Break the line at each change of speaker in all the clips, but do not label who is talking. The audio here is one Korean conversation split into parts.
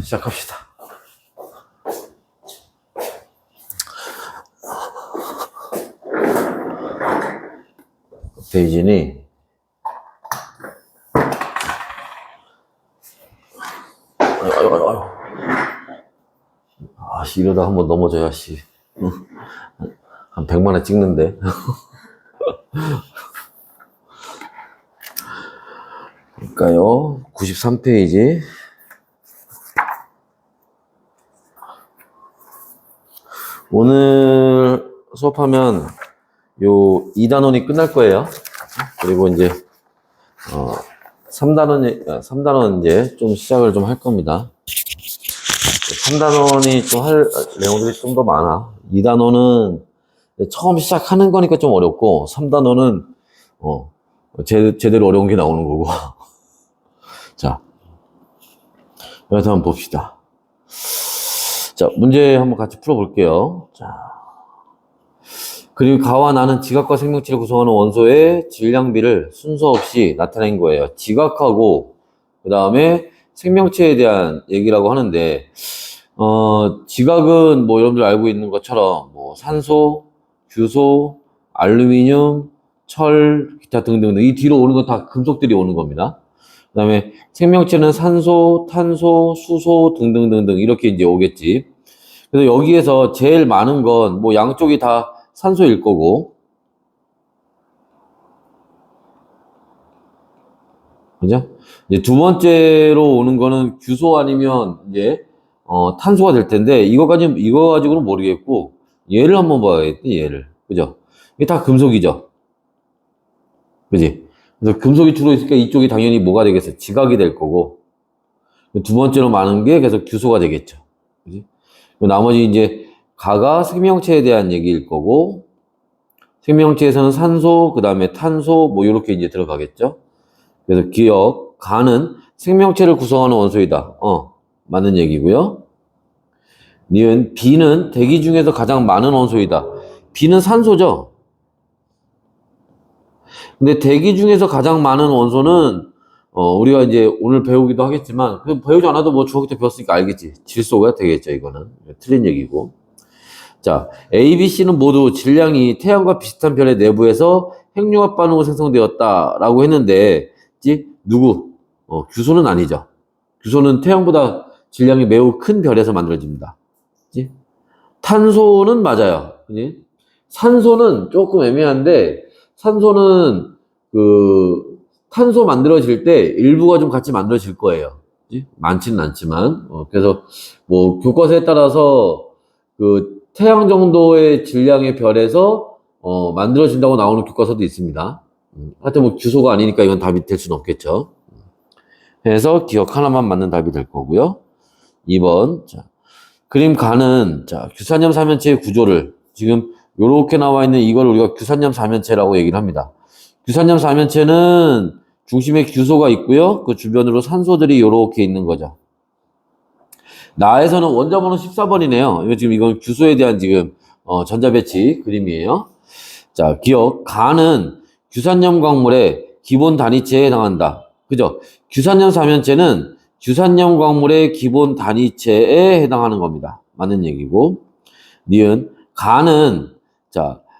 시작합시다. 베이진이 아씨 이러다 한번 넘어져야 씨 한 100만원 찍는데. 그러니까요 93페이지 오늘 수업하면 요 2단원이 끝날 거예요. 그리고 이제 3단원 이제 좀 시작을 좀 할 겁니다. 3단원이 좀 할 내용들이 좀 더 많아. 2단원은 처음 시작하는 거니까 좀 어렵고 3단원은 제대로 어려운 게 나오는 거고. 자, 그래서 한번 봅시다. 자, 문제 한번 같이 풀어볼게요. 자, 그리고 가와 나는 지각과 생명체를 구성하는 원소의 질량비를 순서 없이 나타낸 거예요. 지각하고 그 다음에 생명체에 대한 얘기라고 하는데 지각은 뭐 여러분들 알고 있는 것처럼 뭐 산소, 규소, 알루미늄, 철, 기타 등등 이 뒤로 오는 건 다 금속들이 오는 겁니다. 그 다음에 생명체는 산소, 탄소, 수소 등등등등 이렇게 이제 오겠지. 그래서 여기에서 제일 많은 건 뭐 양쪽이 다 산소일 거고, 그죠? 이제 두 번째로 오는 거는 규소 아니면 이제 탄소가 될 텐데 이거 가지고는 모르겠고 얘를 한번 봐야겠지. 얘를, 그죠? 이게 다 금속이죠, 그지? 그래서 금속이 주로 있으니까 이쪽이 당연히 뭐가 되겠어요? 지각이 될 거고, 두 번째로 많은 게 계속 규소가 되겠죠, 그지? 나머지 이제 가가 생명체에 대한 얘기일 거고, 생명체에서는 산소, 그 다음에 탄소, 뭐 이렇게 이제 들어가겠죠. 그래서 기억, 가는 생명체를 구성하는 원소이다. 맞는 얘기고요. 니은 B는 대기 중에서 가장 많은 원소이다. B는 산소죠. 근데 대기 중에서 가장 많은 원소는 우리가 이제 오늘 배우기도 하겠지만 배우지 않아도 뭐 중학교 때 배웠으니까 알겠지. 질소가 되겠죠. 이거는 틀린 얘기고. 자, A, B, C는 모두 질량이 태양과 비슷한 별의 내부에서 핵융합 반응으로 생성되었다라고 했는데, 누구? 규소는 아니죠. 규소는 태양보다 질량이 매우 큰 별에서 만들어집니다. 그치? 탄소는 맞아요. 그치? 산소는 조금 애매한데, 산소는 탄소 만들어질 때 일부가 좀 같이 만들어질 거예요. 그치? 많지는 않지만. 그래서 뭐 교과서에 따라서 태양 정도의 질량의 별에서 만들어진다고 나오는 교과서도 있습니다. 하여튼 뭐 규소가 아니니까 이건 답이 될 수는 없겠죠. 그래서 기억 하나만 맞는 답이 될 거고요. 2번. 자, 그림 가는 규산염 사면체의 구조를 지금 요렇게 나와 있는 이걸 우리가 규산염 사면체라고 얘기를 합니다. 규산염 사면체는 중심에 규소가 있고요. 그 주변으로 산소들이 요렇게 있는 거죠. 나에서는 원자번호 14번이네요. 이건 규소에 대한 지금 전자배치 그림이에요. 자, 기억. 가는 규산염 광물의 기본 단위체에 해당한다. 그죠? 규산염 사면체는 규산염 광물의 기본 단위체에 해당하는 겁니다. 맞는 얘기고. 니은 가는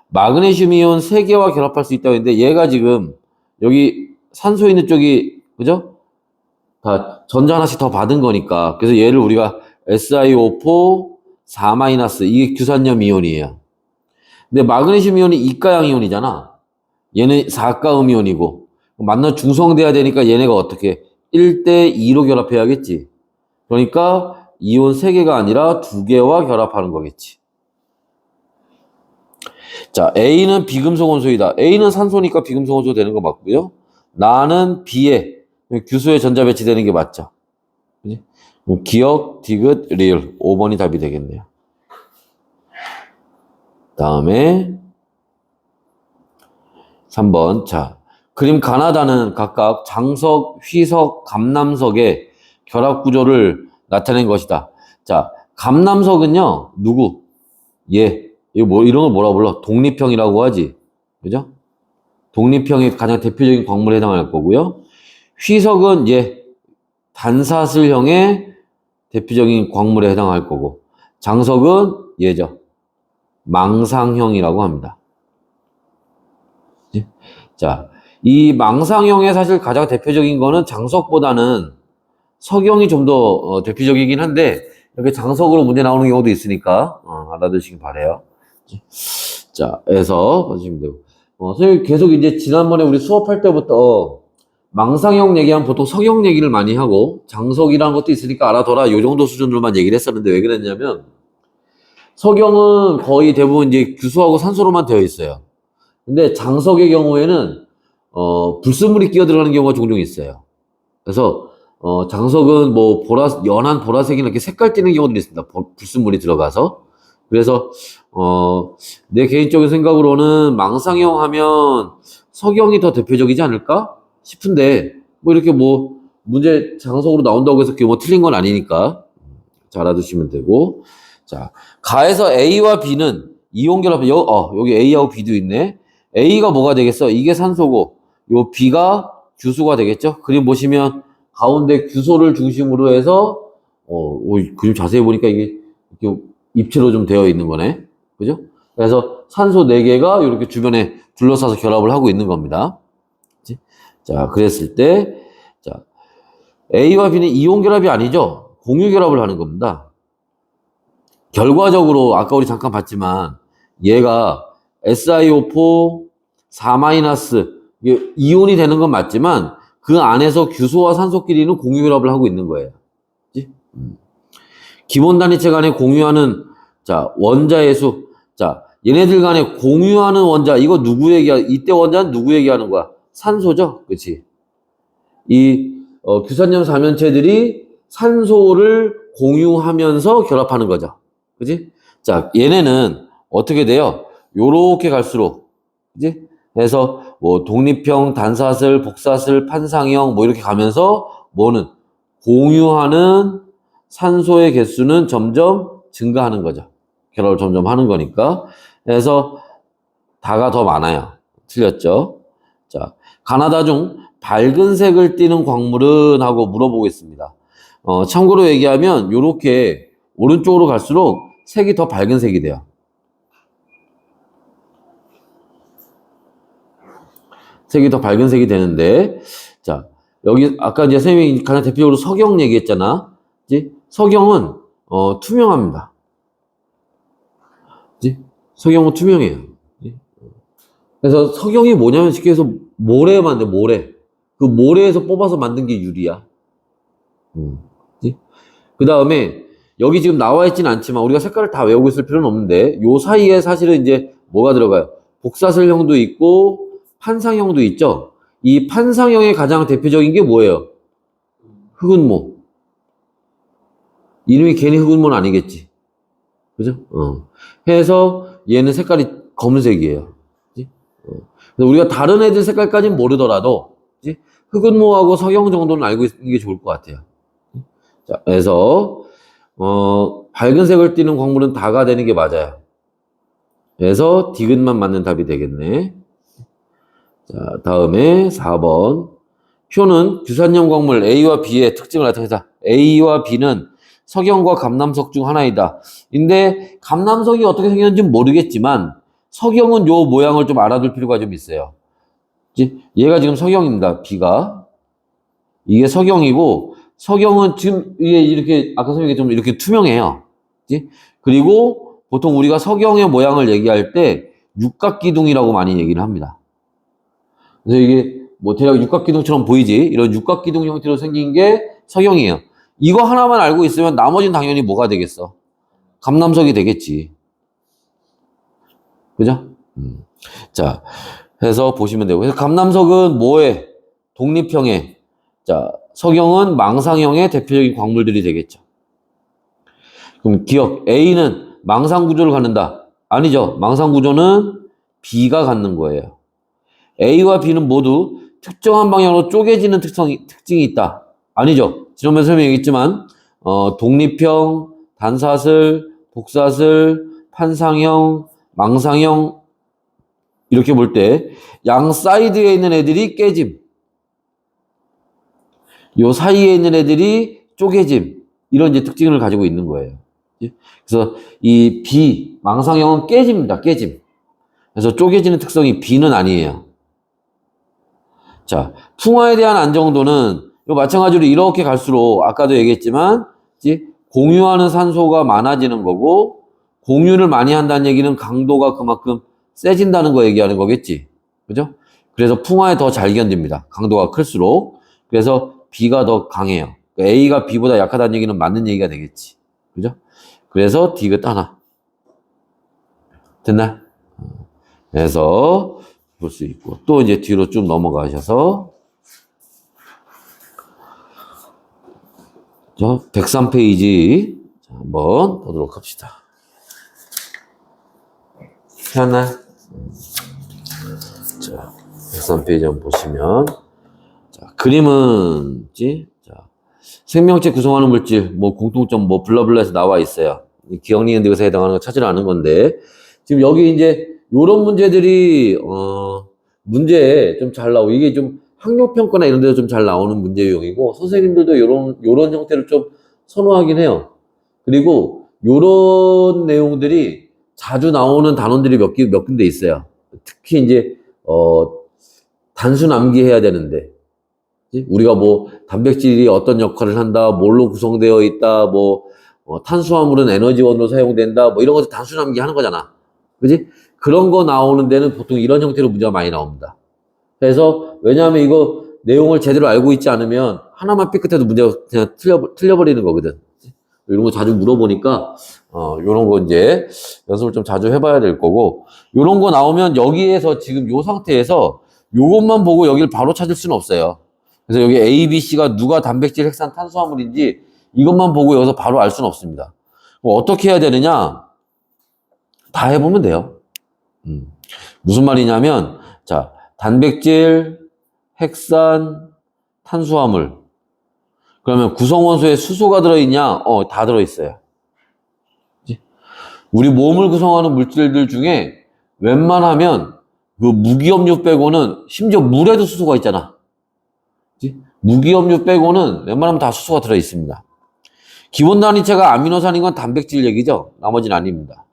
마그네슘 이온 3개와 결합할 수 있다고 했는데 얘가 지금 여기 산소 있는 쪽이, 그죠? 다 전자 하나씩 더 받은 거니까. 그래서 얘를 우리가 SiO4 4- 이게 규산염 이온이에요. 근데 마그네슘 이온이 이가양 이온이잖아. 얘는 4가음 이온이고 만나 중성돼야 되니까 얘네가 어떻게 1대2로 결합해야겠지. 그러니까 이온 3개가 아니라 2개와 결합하는 거겠지. 자, A는 비금속 원소이다. A는 산소니까 비금속 원소 되는 거 맞고요. 나는 B에 규소에 전자 배치되는 게 맞죠. 그지? 기억, 디귿, 리을 5번이 답이 되겠네요. 다음에 3번. 자, 그림 가나다는 각각 장석, 휘석, 감남석의 결합 구조를 나타낸 것이다. 자, 감남석은요, 누구? 얘. 이런 걸 뭐라고 불러? 독립형이라고 하지. 그죠? 독립형의 가장 대표적인 광물에 해당할 거고요. 휘석은 단사슬형의 대표적인 광물에 해당할 거고, 장석은 얘죠. 망상형이라고 합니다. 자, 이 망상형의 사실 가장 대표적인 거는 장석보다는 석영이 좀 더 대표적이긴 한데, 이렇게 장석으로 문제 나오는 경우도 있으니까 알아두시기 바래요. 자, 해서 보시면 되고. 선생님 계속 이제 지난번에 우리 수업할 때부터 망상형 얘기하면 보통 석영 얘기를 많이 하고 장석이라는 것도 있으니까 알아둬라 요 정도 수준으로만 얘기를 했었는데 왜 그랬냐면 석영은 거의 대부분 이제 규소하고 산소로만 되어 있어요. 근데 장석의 경우에는 불순물이 끼어 들어가는 경우가 종종 있어요. 그래서 장석은 뭐 연한 보라색이나 이렇게 색깔 띠는 경우들이 있습니다. 불순물이 들어가서. 그래서 내 개인적인 생각으로는 망상형 하면 석영이 더 대표적이지 않을까 싶은데 뭐 이렇게 뭐 문제 장석으로 나온다고 해서 그게 뭐 틀린 건 아니니까 잘 알아두시면 되고. 자, 가에서 A와 B는 이온 결합, 여기 A하고 B도 있네. A가 뭐가 되겠어? 이게 산소고, 요 B가 규소가 되겠죠? 그림 보시면 가운데 규소를 중심으로 해서, 그림 자세히 보니까 이게 이렇게 입체로 좀 되어 있는 거네. 그죠? 그래서 산소 4개가 이렇게 주변에 둘러싸서 결합을 하고 있는 겁니다. 그치? 자, 그랬을 때, 자, A와 B는 이온 결합이 아니죠? 공유 결합을 하는 겁니다. 결과적으로 아까 우리 잠깐 봤지만 얘가 SiO4 4- 이온이 되는 건 맞지만 그 안에서 규소와 산소끼리는 공유 결합을 하고 있는 거예요. 그치? 기본 단위체 간에 공유하는 자 원자의 수. 자 얘네들 간에 공유하는 원자 이거 누구 이때 원자는 누구 얘기하는 거야? 산소죠, 그렇지? 이 규산염 사면체들이 산소를 공유하면서 결합하는 거죠. 그지? 자, 얘네는 어떻게 돼요? 요렇게 갈수록, 그지? 그래서 뭐 독립형, 단사슬, 복사슬, 판상형 뭐 이렇게 가면서 뭐는 공유하는 산소의 개수는 점점 증가하는 거죠. 결합을 점점 하는 거니까. 그래서 다가 더 많아요. 틀렸죠? 자, 가나다 중 밝은 색을 띠는 광물은 하고 물어보겠습니다. 참고로 얘기하면 요렇게 오른쪽으로 갈수록 색이 더 밝은 색이 돼요. 색이 더 밝은 색이 되는데, 자, 여기 아까 이제 선생님이 가장 대표적으로 석영 얘기했잖아. 그치? 석영은 투명합니다. 그치? 석영은 투명해요. 그치? 그래서 석영이 뭐냐면 쉽게 해서 모래 만든 모래. 그 모래에서 뽑아서 만든 게 유리야. 그 다음에 여기 지금 나와 있지는 않지만 우리가 색깔을 다 외우고 있을 필요는 없는데 요 사이에 사실은 이제 뭐가 들어가요? 복사슬형도 있고 판상형도 있죠. 이 판상형의 가장 대표적인 게 뭐예요? 흑은모. 이름이 괜히 흑은모는 아니겠지. 그죠? 해서 얘는 색깔이 검은색이에요. 그치? 그래서 우리가 다른 애들 색깔까지는 모르더라도 그치? 흑은모하고 석영 정도는 알고 있는 게 좋을 것 같아요. 자, 그래서 밝은 색을 띠는 광물은 다가 되는 게 맞아요. 그래서 디귿만 맞는 답이 되겠네. 자, 다음에 4번. 표는 규산염 광물 A와 B의 특징을 나타내자. A와 B는 석영과 감남석 중 하나이다. 근데 감남석이 어떻게 생겼는지 모르겠지만 석영은 요 모양을 좀 알아둘 필요가 좀 있어요. 얘가 지금 석영입니다. B가. 이게 석영이고 석영은 지금 이게 이렇게 아까 선생님이 좀 이렇게 투명해요. 그치? 그리고 보통 우리가 석영의 모양을 얘기할 때 육각기둥이라고 많이 얘기를 합니다. 그래서 이게 뭐 대략 육각기둥처럼 보이지? 이런 육각기둥 형태로 생긴 게 석영이에요. 이거 하나만 알고 있으면 나머지는 당연히 뭐가 되겠어? 감남석이 되겠지. 그죠? 자, 해서 보시면 되고. 그래서 감남석은 뭐에? 독립형에. 자, 석영은 망상형의 대표적인 광물들이 되겠죠. 그럼 기억, A는 망상 구조를 갖는다. 아니죠. 망상 구조는 B가 갖는 거예요. A와 B는 모두 특정한 방향으로 쪼개지는 특징이 있다. 아니죠. 지난번에 설명했지만 독립형, 단사슬, 복사슬, 판상형, 망상형 이렇게 볼 때 양 사이드에 있는 애들이 깨짐. 요 사이에 있는 애들이 쪼개짐. 이런 이제 특징을 가지고 있는 거예요. 그래서 이 B, 망상형은 깨집니다. 깨짐. 그래서 쪼개지는 특성이 B는 아니에요. 자, 풍화에 대한 안정도는 마찬가지로 이렇게 갈수록 아까도 얘기했지만 공유하는 산소가 많아지는 거고 공유를 많이 한다는 얘기는 강도가 그만큼 세진다는 거 얘기하는 거겠지. 그죠? 그래서 풍화에 더 잘 견딥니다. 강도가 클수록. 그래서 B가 더 강해요. A가 B보다 약하다는 얘기는 맞는 얘기가 되겠지. 그죠? 그래서 디귿 하나. 됐나? 그래서 볼 수 있고. 또 이제 뒤로 쭉 넘어가셔서 103페이지 한번 보도록 합시다. 하나. 자, 103페이지 한번 보시면 자, 그림은 자, 생명체 구성하는 물질 뭐 공통점 뭐 블라블라에서 나와 있어요. 기억력 인덱스에 해당하는 거 찾으라는 건데 지금 여기 이제 요런 문제들이 문제에 좀 잘 나오고 이게 좀 학력평가나 이런 데서 좀 잘 나오는 문제 유형이고 선생님들도 요런 형태를 좀 선호하긴 해요. 그리고 요런 내용들이 자주 나오는 단원들이 몇 군데 있어요. 특히 이제 단순 암기해야 되는데 우리가 뭐 단백질이 어떤 역할을 한다, 뭘로 구성되어 있다, 뭐 탄수화물은 에너지원으로 사용된다, 뭐 이런 것들 단순 암기하는 거잖아. 그지? 그런 거 나오는 데는 보통 이런 형태로 문제가 많이 나옵니다. 그래서 왜냐하면 이거 내용을 제대로 알고 있지 않으면 하나만 삐끗해도 문제가 그냥 틀려버리는 거거든. 이런 거 자주 물어보니까 요런 거 이제 연습을 좀 자주 해봐야 될 거고 요런 거 나오면 여기에서 지금 요 상태에서 요것만 보고 여기를 바로 찾을 수는 없어요. 그래서 여기 A, B, C가 누가 단백질, 핵산, 탄수화물인지 이것만 보고 여기서 바로 알 수는 없습니다. 어떻게 해야 되느냐? 다 해보면 돼요. 무슨 말이냐면 자, 단백질, 핵산, 탄수화물 그러면 구성원소에 수소가 들어있냐? 다 들어있어요. 우리 몸을 구성하는 물질들 중에 웬만하면 그 무기염류 빼고는 심지어 물에도 수소가 있잖아. 무기염류 빼고는 웬만하면 다 수소가 들어있습니다. 기본 단위체가 아미노산인 건 단백질 얘기죠. 나머지는 아닙니다.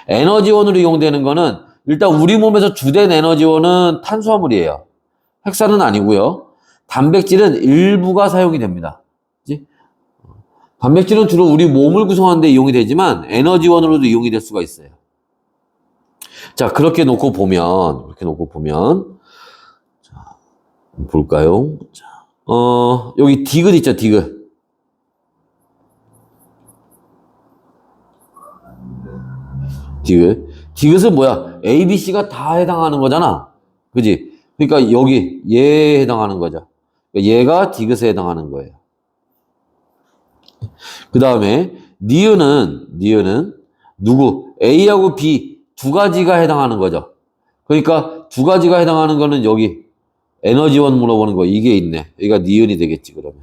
에너지원으로 이용되는 거는 일단 우리 몸에서 주된 에너지원은 탄수화물이에요. 핵산은 아니고요. 단백질은 일부가 사용이 됩니다. 그치? 단백질은 주로 우리 몸을 구성하는 데 이용이 되지만 에너지원으로도 이용이 될 수가 있어요. 자, 그렇게 놓고 보면 자, 볼까요? 자, 여기 디귿 있죠, 디귿. 디귿은 뭐야? A, B, C가 다 해당하는 거잖아. 그지? 그러니까 여기 얘에 해당하는 거죠. 얘가 디귿에 해당하는 거예요. 그 다음에 니은은 누구? A하고 B 두 가지가 해당하는 거죠. 그러니까 두 가지가 해당하는 거는 여기 에너지원 물어보는 거 이게 있네. 여기가 니은이 되겠지 그러면.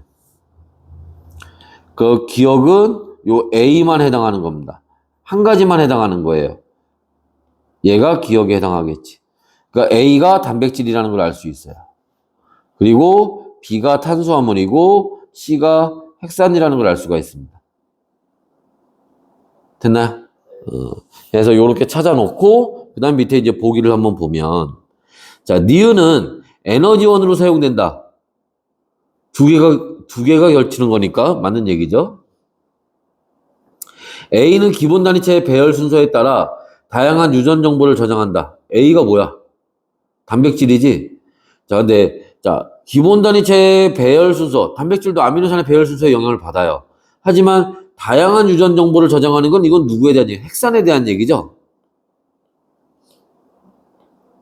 그 기억은 요 A만 해당하는 겁니다. 한 가지만 해당하는 거예요. 얘가 기억에 해당하겠지. 그러니까 A가 단백질이라는 걸 알 수 있어요. 그리고 B가 탄수화물이고 C가 핵산이라는 걸 알 수가 있습니다. 됐나요? 그래서 이렇게 찾아놓고 그 다음 밑에 이제 보기를 한번 보면 자, 니은은 에너지원으로 사용된다. 두 개가 결치는 거니까 맞는 얘기죠. A는 기본 단위체의 배열 순서에 따라 다양한 유전 정보를 저장한다. A가 뭐야? 단백질이지. 자, 근데 기본 단위체의 배열 순서, 단백질도 아미노산의 배열 순서에 영향을 받아요. 하지만 다양한 유전 정보를 저장하는 건 이건 누구에 대한 얘기? 핵산에 대한 얘기죠.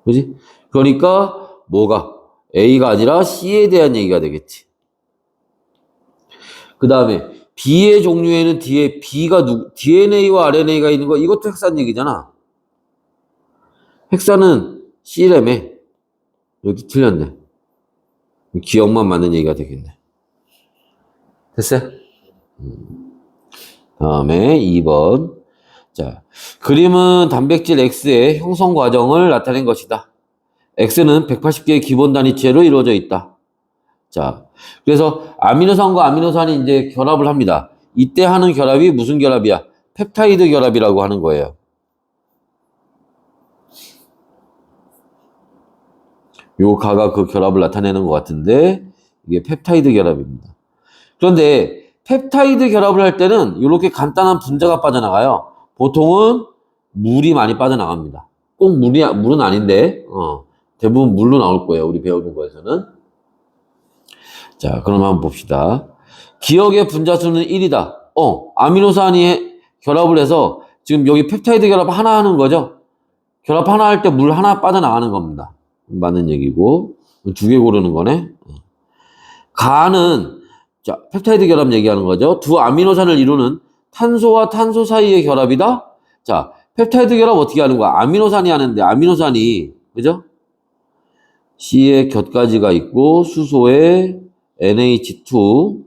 그지? 그러니까 뭐가? A가 아니라 C에 대한 얘기가 되겠지. 그 다음에 B의 종류에는 뒤에 B가 DNA와 RNA가 있는 거 이것도 핵산 얘기잖아. 핵산은 C라며. 여기 틀렸네. 기억만 맞는 얘기가 되겠네. 됐어요? 다음에 2번. 자, 그림은 단백질 X의 형성 과정을 나타낸 것이다. X는 180개의 기본 단위체로 이루어져 있다. 자, 그래서 아미노산과 아미노산이 이제 결합을 합니다. 이때 하는 결합이 무슨 결합이야? 펩타이드 결합이라고 하는 거예요. 요 가가 그 결합을 나타내는 것 같은데 이게 펩타이드 결합입니다. 그런데 펩타이드 결합을 할 때는 이렇게 간단한 분자가 빠져나가요. 보통은 물이 많이 빠져나갑니다. 꼭 물은 아닌데 대부분 물로 나올 거예요. 우리 배우는 거에서는. 자, 그럼 한번 봅시다. 기억의 분자 수는 1이다. 아미노산이 결합을 해서 지금 여기 펩타이드 결합 하나 하는 거죠. 결합 하나 할 때 물 하나 빠져나가는 겁니다. 맞는 얘기고. 두 개 고르는 거네. 가는 자, 펩타이드 결합 얘기하는 거죠. 두 아미노산을 이루는 탄소와 탄소 사이의 결합이다. 자, 펩타이드 결합 어떻게 하는 거야? 아미노산이 하는데 아미노산이 그죠? C에 곁가지가 있고 수소에 NH2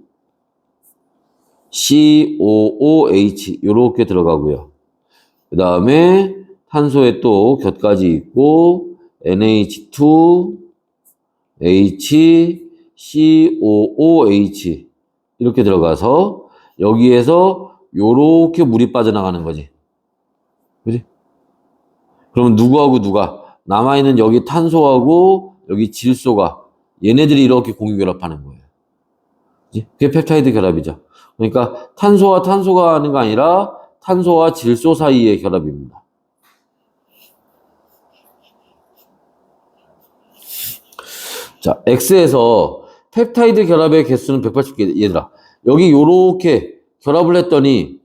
COOH 요렇게 들어가고요. 그 다음에 탄소에 또 곁가지 있고 NH2 H COOH 이렇게 들어가서 여기에서 요렇게 물이 빠져나가는 거지. 그지? 그러면 누구하고 누가? 남아있는 여기 탄소하고 여기 질소가 얘네들이 이렇게 공유결합하는 거예요. 그지? 그게 펩타이드 결합이죠. 그러니까 탄소와 탄소가 하는 거 아니라 탄소와 질소 사이의 결합입니다. 자, X에서 펩타이드 결합의 개수는 180개. 얘들아, 여기 요렇게 결합을 했더니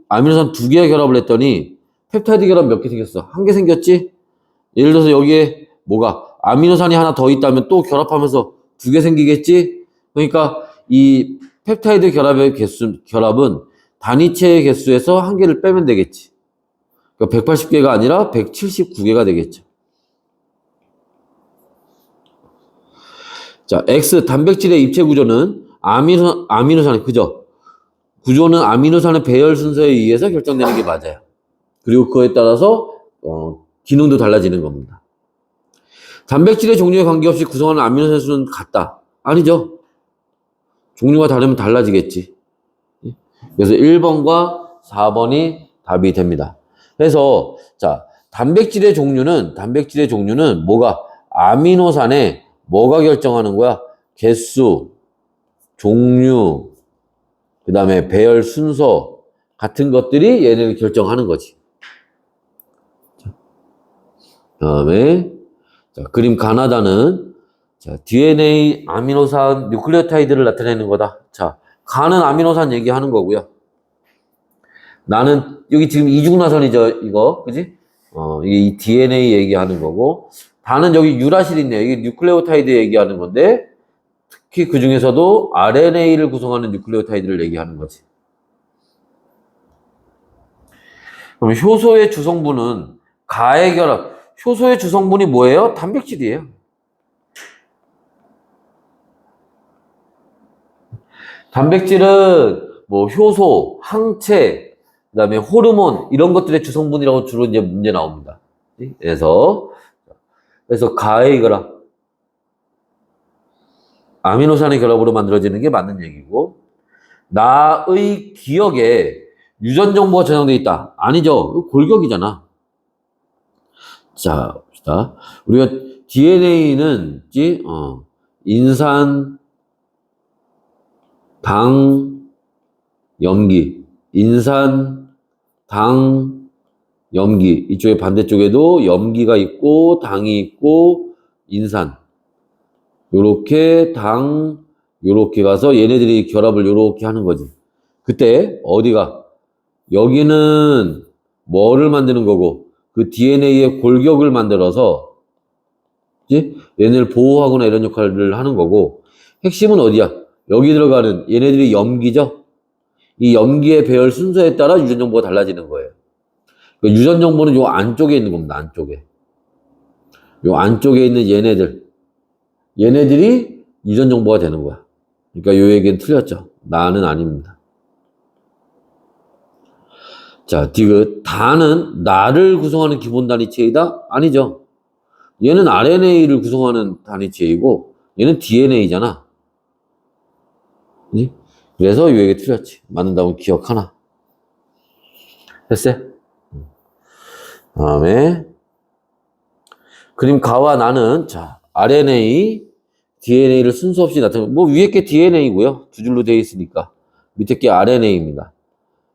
아미노산 2개 결합을 했더니 펩타이드 결합 몇 개 생겼어? 1개 생겼지? 예를 들어서 여기에 뭐가 아미노산이 하나 더 있다면 또 결합하면서 2개 생기겠지? 그러니까 이 펩타이드 결합의 결합은 단위체의 개수에서 1개를 빼면 되겠지. 그러니까 180개가 아니라 179개가 되겠죠. 자, X 단백질의 입체 구조는 아미노산 그죠? 구조는 아미노산의 배열 순서에 의해서 결정되는 게 맞아요. 그리고 그거에 따라서 기능도 달라지는 겁니다. 단백질의 종류에 관계없이 구성하는 아미노산 수는 같다. 아니죠. 종류가 다르면 달라지겠지. 그래서 1번과 4번이 답이 됩니다. 그래서 자, 단백질의 종류는 뭐가 아미노산의 뭐가 결정하는 거야? 개수, 종류, 그 다음에 배열 순서 같은 것들이 얘네를 결정하는 거지. 그 다음에 그림 가나다는 DNA 아미노산 뉴클레오타이드를 나타내는 거다. 자, 가는 아미노산 얘기하는 거고요. 나는 여기 지금 이중나선이죠, 이거, 그지? 이게 DNA 얘기하는 거고, 다는 여기 유라실 있네요. 이게 뉴클레오타이드 얘기하는 건데, 특히 그 중에서도 RNA를 구성하는 뉴클레오타이드를 얘기하는 거지. 그럼 효소의 주성분은 가의 결합. 효소의 주성분이 뭐예요? 단백질이에요. 단백질은 뭐 효소, 항체, 그 다음에 호르몬 이런 것들의 주성분이라고 주로 이제 문제 나옵니다. 그래서 가의 결합, 아미노산의 결합으로 만들어지는 게 맞는 얘기고, 나의 기억에 유전 정보가 저장되어 있다. 아니죠. 골격이잖아. 자, 봅시다. 우리가 DNA는 인산, 당, 염기. 인산, 당, 염기. 이쪽에 반대쪽에도 염기가 있고 당이 있고 인산. 요렇게 당, 요렇게 가서 얘네들이 결합을 요렇게 하는 거지. 그때 어디가? 여기는 뭐를 만드는 거고 그 DNA의 골격을 만들어서 얘네를 보호하거나 이런 역할을 하는 거고 핵심은 어디야? 여기 들어가는 얘네들이 염기죠? 이 염기의 배열 순서에 따라 유전 정보가 달라지는 거예요. 그러니까 유전 정보는 요 안쪽에 있는 겁니다. 안쪽에. 요 안쪽에 있는 얘네들이 유전 정보가 되는 거야. 그러니까 요 얘기는 틀렸죠. 나는 아닙니다. 자, 디귿. 다는 나를 구성하는 기본 단위체이다? 아니죠. 얘는 RNA를 구성하는 단위체이고 얘는 DNA잖아. 그지? 그래서 요 얘기 틀렸지. 맞는다고 기억하나? 됐어요? 다음에 그림 가와 나는 자 RNA, DNA를 순서 없이 나타내는 뭐 위에 게 DNA고요. 두 줄로 되어 있으니까 밑에 게 RNA입니다.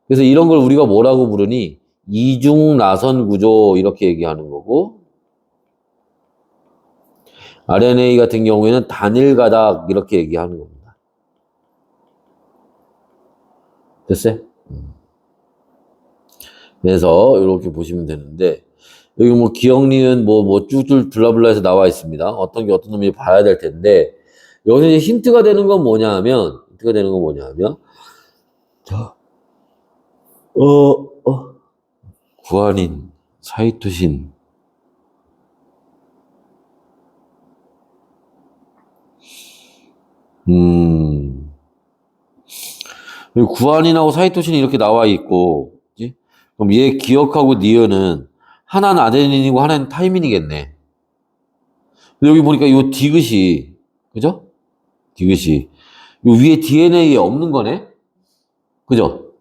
그래서 이런 걸 우리가 뭐라고 부르니 이중 나선 구조 이렇게 얘기하는 거고 RNA 같은 경우에는 단일 가닥 이렇게 얘기하는 겁니다. 됐어요? 그래서 이렇게 보시면 되는데 여기 뭐 기억니은 뭐 쭉쭉 블라블라해서 나와 있습니다. 어떤 게 어떤 놈인지 봐야 될 텐데 여기서 이제 힌트가 되는 건 뭐냐면 자, 구아닌, 사이토신 여기 구아닌하고 사이토신이 이렇게 나와 있고 그치? 그럼 얘 기억하고 니은은 하나는 아데닌이고 하나는 타이민이겠네. 여기 보니까 요 디귿이 그죠? 디귿이 요 위에 DNA 없는 거네? 그죠?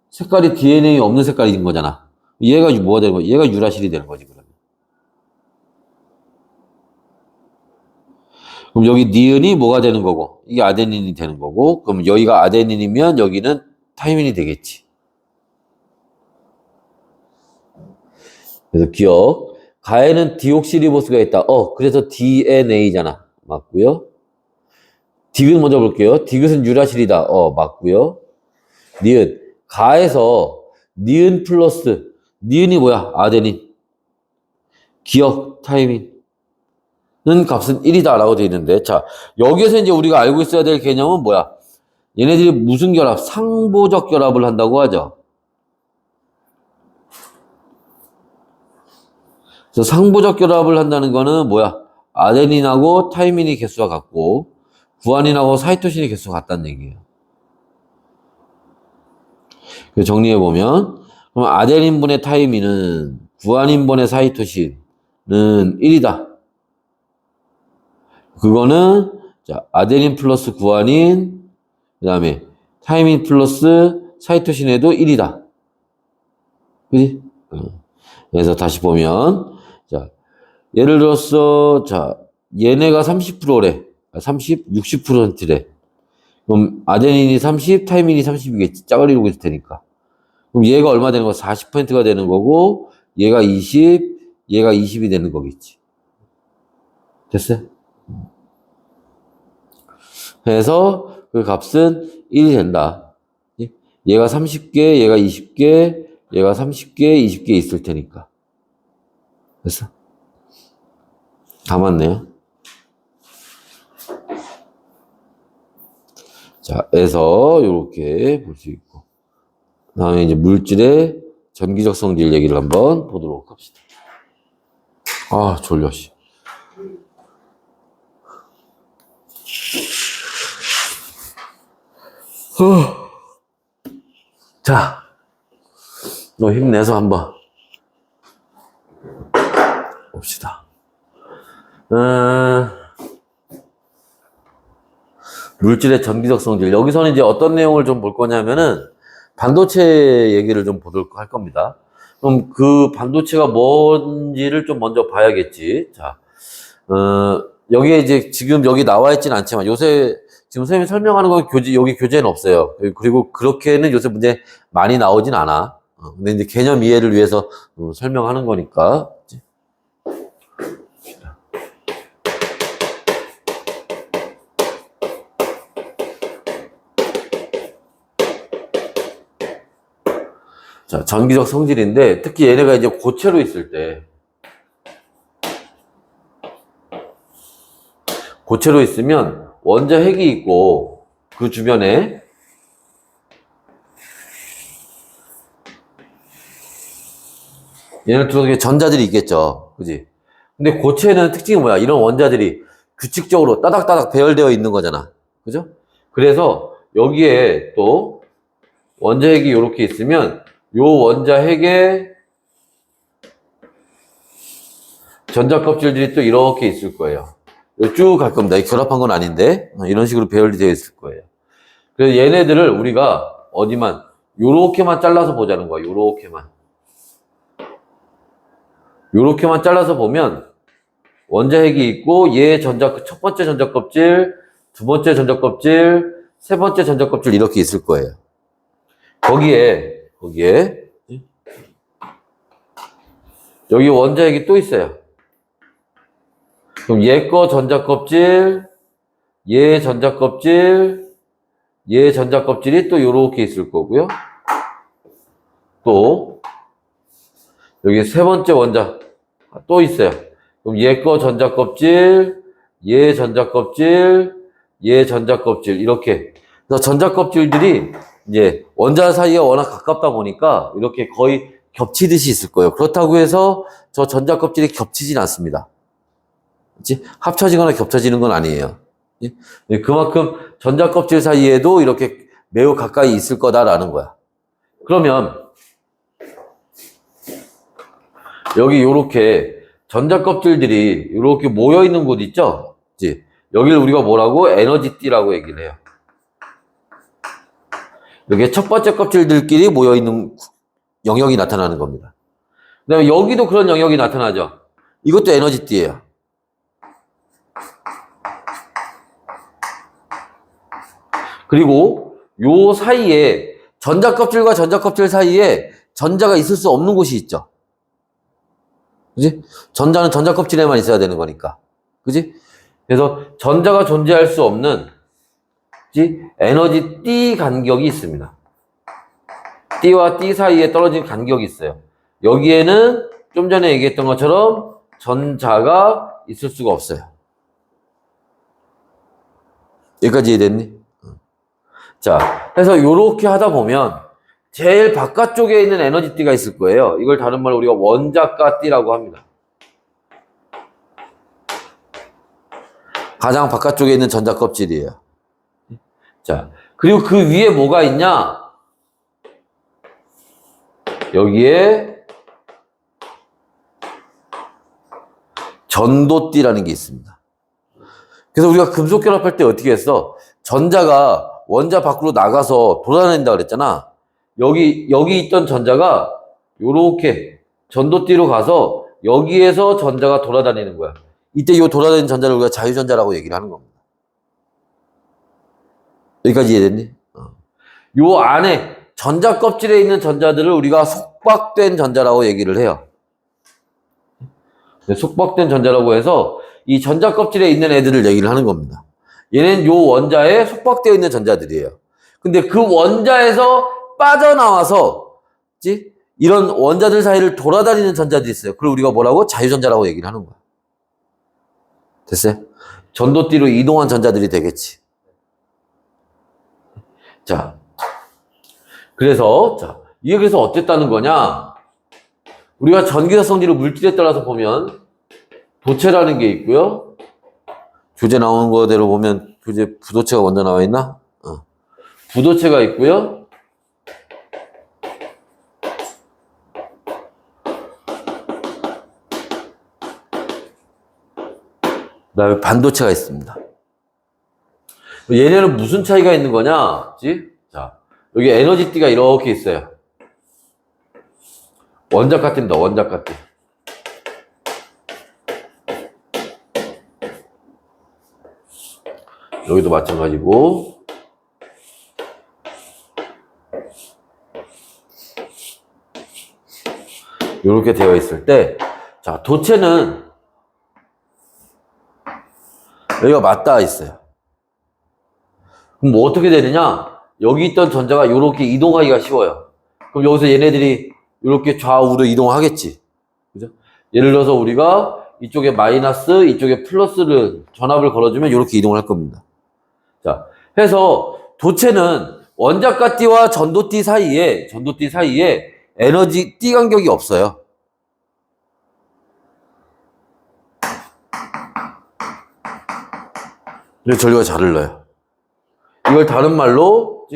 색깔이 DNA 없는 색깔인 거잖아. 얘가 뭐가 되는 거야? 얘가 유라실이 되는 거지, 그러면. 그럼 여기 니은이 뭐가 되는 거고, 이게 아데닌이 되는 거고, 그럼 여기가 아데닌이면 여기는 타이민이 되겠지. 그래서 기억. 가에는 디옥시리보스가 있다. 그래서 DNA잖아. 맞고요. 디귿 먼저 볼게요. 디귿은 유라실이다. 맞고요. 니은. 가에서 니은 플러스 니은이 뭐야? 아데닌. 기억, 타이밍. 는 값은 1이다 라고 되어 있는데 자 여기에서 이제 우리가 알고 있어야 될 개념은 뭐야? 얘네들이 무슨 결합? 상보적 결합을 한다고 하죠. 그래서 상보적 결합을 한다는 거는 뭐야? 아데닌하고 타이민이 개수가 같고 구아닌하고 사이토신의 개수가 같다는 얘기예요. 그래서 정리해보면 그럼 아데닌분의 타이민은 구아닌분의 사이토신은 1이다. 그거는 자, 아데닌 플러스 구아닌 그 다음에 타이민 플러스 사이토신에도 1이다. 그지? 그래서 다시 보면 자 예를 들어서 자 얘네가 30%래 30, 60%래 그럼 아데닌이 30, 타이민이 30이겠지. 짝을 있을 테니까. 그럼 얘가 얼마 되는 거야? 40%가 되는 거고 얘가 20, 얘가 20이 되는 거겠지. 됐어요? 그래서 그 값은 1이 된다. 얘가 30개, 얘가 20개, 얘가 30개, 20개 있을 테니까. 됐어? 다 맞네요. 자, 그래서 이렇게 볼 수 있고. 그 다음에 이제 물질의 전기적 성질 얘기를 한번 보도록 합시다. 아, 졸려, 씨. 자, 너 힘내서 한번 봅시다. 물질의 전기적 성질. 여기서는 이제 어떤 내용을 좀 볼 거냐면은 반도체 얘기를 좀 보도록 할 겁니다. 그럼 그 반도체가 뭔지를 좀 먼저 봐야겠지. 자, 여기에 이제 지금 여기 나와 있진 않지만 요새 지금 선생님이 설명하는 건 여기 교재는 없어요. 그리고 그렇게는 요새 문제 많이 나오진 않아. 근데 이제 개념 이해를 위해서 설명하는 거니까. 자, 전기적 성질인데 특히 얘네가 이제 고체로 있을 때 고체로 있으면 원자 핵이 있고 그 주변에 얘네 쪽에 전자들이 있겠죠. 그지? 근데 고체는 특징이 뭐야? 이런 원자들이 규칙적으로 따닥따닥 배열되어 있는 거잖아. 그죠? 그래서 여기에 또 원자 핵이 이렇게 있으면 요 원자 핵에 전자 껍질들이 또 이렇게 있을 거예요. 쭉 갈 겁니다. 결합한 건 아닌데 이런 식으로 배열이 되어 있을 거예요. 그래서 얘네들을 우리가 어디만 요렇게만 잘라서 보자는 거야. 요렇게만 잘라서 보면 원자핵이 있고 얘 첫 번째 전자껍질, 두 번째 전자껍질, 세 번째 전자껍질 이렇게 있을 거예요. 거기에 여기 원자핵이 또 있어요. 그럼 얘 거 전자껍질, 얘 전자껍질, 얘 전자껍질이 또 요렇게 있을 거고요. 또 여기 세 번째 원자 또 있어요. 그럼 얘 거 전자껍질, 얘 전자껍질, 얘 전자껍질 이렇게. 그래서 전자껍질들이 이제 원자 사이가 워낙 가깝다 보니까 이렇게 거의 겹치듯이 있을 거예요. 그렇다고 해서 저 전자껍질이 겹치진 않습니다. 그치? 합쳐지거나 겹쳐지는 건 아니에요. 그만큼 전자껍질 사이에도 이렇게 매우 가까이 있을 거다라는 거야. 그러면 여기 요렇게 전자껍질들이 이렇게 모여 있는 곳 있죠? 그치? 여기를 우리가 뭐라고? 에너지띠라고 얘기를 해요. 이렇게 첫 번째 껍질들끼리 모여 있는 영역이 나타나는 겁니다. 그 다음에 여기도 그런 영역이 나타나죠? 이것도 에너지띠예요. 그리고 요 사이에 전자껍질과 전자껍질 사이에 전자가 있을 수 없는 곳이 있죠. 그지? 전자는 전자껍질에만 있어야 되는 거니까. 그지? 그래서 전자가 존재할 수 없는 에너지 띠 간격이 있습니다. 띠와 띠 사이에 떨어진 간격이 있어요. 여기에는 좀 전에 얘기했던 것처럼 전자가 있을 수가 없어요. 여기까지 이해됐니? 자, 그래서 요렇게 하다 보면 제일 바깥쪽에 있는 에너지띠가 있을 거예요. 이걸 다른 말로 우리가 원자가띠라고 합니다. 가장 바깥쪽에 있는 전자껍질이에요. 자, 그리고 그 위에 뭐가 있냐? 여기에 전도띠라는 게 있습니다. 그래서 우리가 금속 결합할 때 어떻게 했어? 전자가 원자 밖으로 나가서 돌아다닌다 그랬잖아. 여기 있던 전자가 요렇게 전도띠로 가서 여기에서 전자가 돌아다니는 거야. 이때 요 돌아다니는 전자를 우리가 자유전자라고 얘기를 하는 겁니다. 여기까지 이해됐니? 요 안에 전자 껍질에 있는 전자들을 우리가 속박된 전자라고 얘기를 해요. 속박된 전자라고 해서 이 전자 껍질에 있는 애들을 얘기를 하는 겁니다. 얘는 요 원자에 속박되어 있는 전자들이에요. 근데 그 원자에서 빠져나와서 이런 원자들 사이를 돌아다니는 전자들이 있어요. 그걸 우리가 뭐라고? 자유전자라고 얘기를 하는 거야. 됐어요? 전도띠로 이동한 전자들이 되겠지. 자, 그래서 이게 그래서 어땠다는 거냐? 우리가 전기사성질을 물질에 따라서 보면 도체라는 게 있고요. 교재 나오는 거대로 보면 교재 부도체가 먼저 나와 있나? 부도체가 있고요. 그 다음에 반도체가 있습니다. 얘네는 무슨 차이가 있는 거냐? 자, 여기 에너지띠가 이렇게 있어요. 원자가띠입니다. 원자가띠. 여기도 마찬가지고. 이렇게 되어 있을 때, 자, 도체는 여기가 맞닿아 있어요. 그럼 뭐 어떻게 되느냐? 여기 있던 전자가 이렇게 이동하기가 쉬워요. 그럼 여기서 얘네들이 이렇게 좌우로 이동하겠지. 그죠? 예를 들어서 우리가 이쪽에 마이너스, 이쪽에 플러스를 전압을 걸어주면 이렇게 이동을 할 겁니다. 자, 해서 도체는 원자가띠와 전도띠 사이에 에너지 띠 간격이 없어요. 그래서 전류가 잘 흘러요. 이걸 다른 말로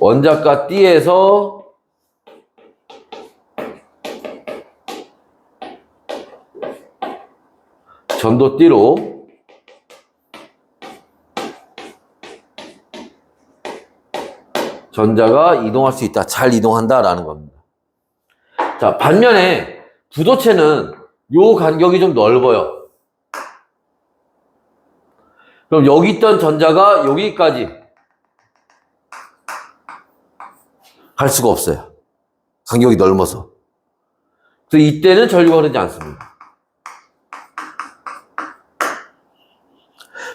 원자가띠에서 전도띠로 전자가 이동할 수 있다. 잘 이동한다라는 겁니다. 자, 반면에 부도체는 요 간격이 좀 넓어요. 그럼 여기 있던 전자가 여기까지 갈 수가 없어요. 간격이 넓어서. 그래서 이때는 전류가 흐르지 않습니다.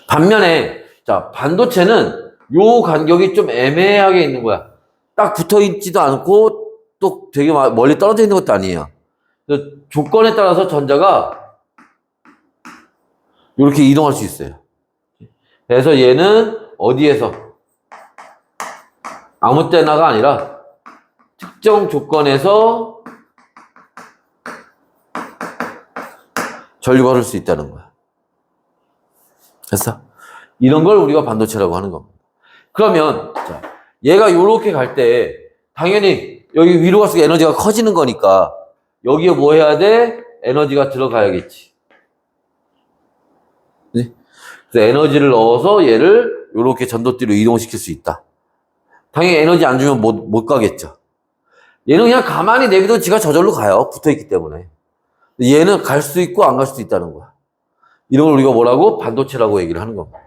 반면에 자, 반도체는 요 간격이 좀 애매하게 있는 거야. 딱 붙어 있지도 않고 또 되게 멀리 떨어져 있는 것도 아니에요. 그래서 조건에 따라서 전자가 이렇게 이동할 수 있어요. 그래서 얘는 어디에서 아무 때나가 아니라 특정 조건에서 전류가 흐를 수 있다는 거야. 됐어? 이런 걸 우리가 반도체라고 하는 겁니다. 그러면 자, 얘가 이렇게 갈 때 당연히 여기 위로 갈수록 에너지가 커지는 거니까 여기에 뭐 해야 돼? 에너지가 들어가야겠지. 그치? 그래서 에너지를 넣어서 얘를 이렇게 전도띠로 이동시킬 수 있다. 당연히 에너지 안 주면 못 가겠죠. 얘는 그냥 가만히 내비둬도 지가 저절로 가요. 붙어있기 때문에. 얘는 갈 수 있고 안 갈 수도 있다는 거야. 이런 걸 우리가 뭐라고? 반도체라고 얘기를 하는 겁니다.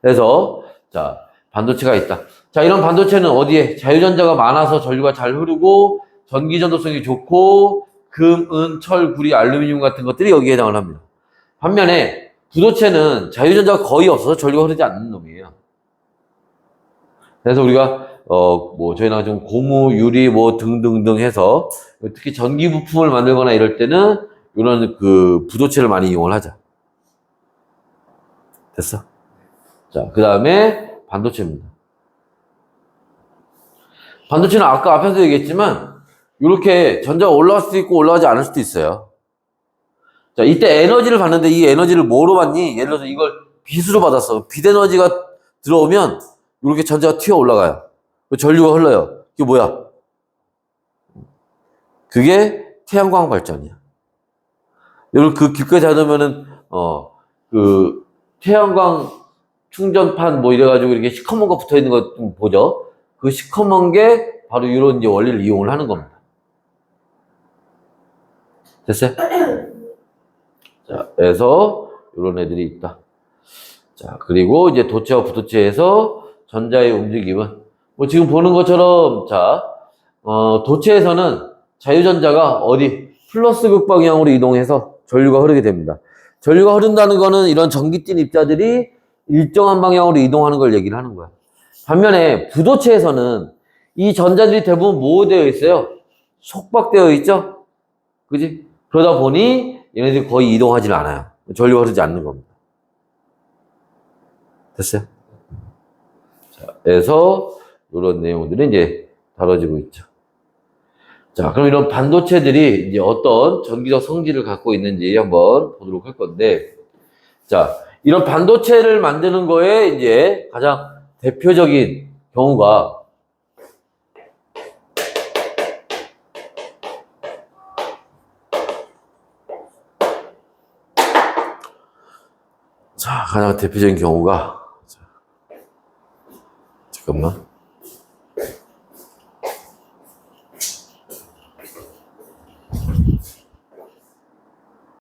그래서 자, 반도체가 있다. 자, 이런 반도체는 어디에? 자유전자가 많아서 전류가 잘 흐르고 전기 전도성이 좋고 금, 은, 철, 구리, 알루미늄 같은 것들이 여기에 해당을 합니다. 반면에 부도체는 자유전자가 거의 없어서 전류가 흐르지 않는 놈이에요. 그래서 우리가 저희나 좀 고무, 유리 뭐 등등등 해서 특히 전기 부품을 만들거나 이럴 때는 이런 그 부도체를 많이 이용을 하자. 됐어? 자, 그 다음에 반도체입니다. 반도체는 아까 앞에서 얘기했지만 이렇게 전자가 올라갈 수도 있고 올라가지 않을 수도 있어요. 자, 이때 에너지를 받는데 이 에너지를 뭐로 받니? 예를 들어서 이걸 빛으로 받았어. 빛 에너지가 들어오면 이렇게 전자가 튀어 올라가요. 전류가 흘러요. 이게 뭐야? 그게 태양광 발전이야. 여러분 그 깊게 잡으면은 그 태양광 충전판 뭐 이래가지고 이렇게 시커먼 거 붙어 있는 거 좀 보죠. 그 시커먼 게 바로 이런 이제 원리를 이용을 하는 겁니다. 됐어요? 자, 그래서 이런 애들이 있다. 자, 그리고 이제 도체와 부도체에서 전자의 움직임은 뭐 지금 보는 것처럼 자, 도체에서는 자유전자가 어디 플러스 극방향으로 이동해서 전류가 흐르게 됩니다. 전류가 흐른다는 거는 이런 전기띤 입자들이 일정한 방향으로 이동하는 걸 얘기를 하는 거야. 반면에 부도체에서는 이 전자들이 대부분 뭐 되어 있어요? 속박되어 있죠? 그지? 그러다 보니 얘네들이 거의 이동하지 않아요. 전류가 흐르지 않는 겁니다. 됐어요? 자, 그래서 이런 내용들이 이제 다뤄지고 있죠. 자, 그럼 이런 반도체들이 이제 어떤 전기적 성질을 갖고 있는지 한번 보도록 할 건데, 자, 이런 반도체를 만드는 거에 이제 가장 대표적인 경우가 자, 가장 대표적인 경우가 잠깐만.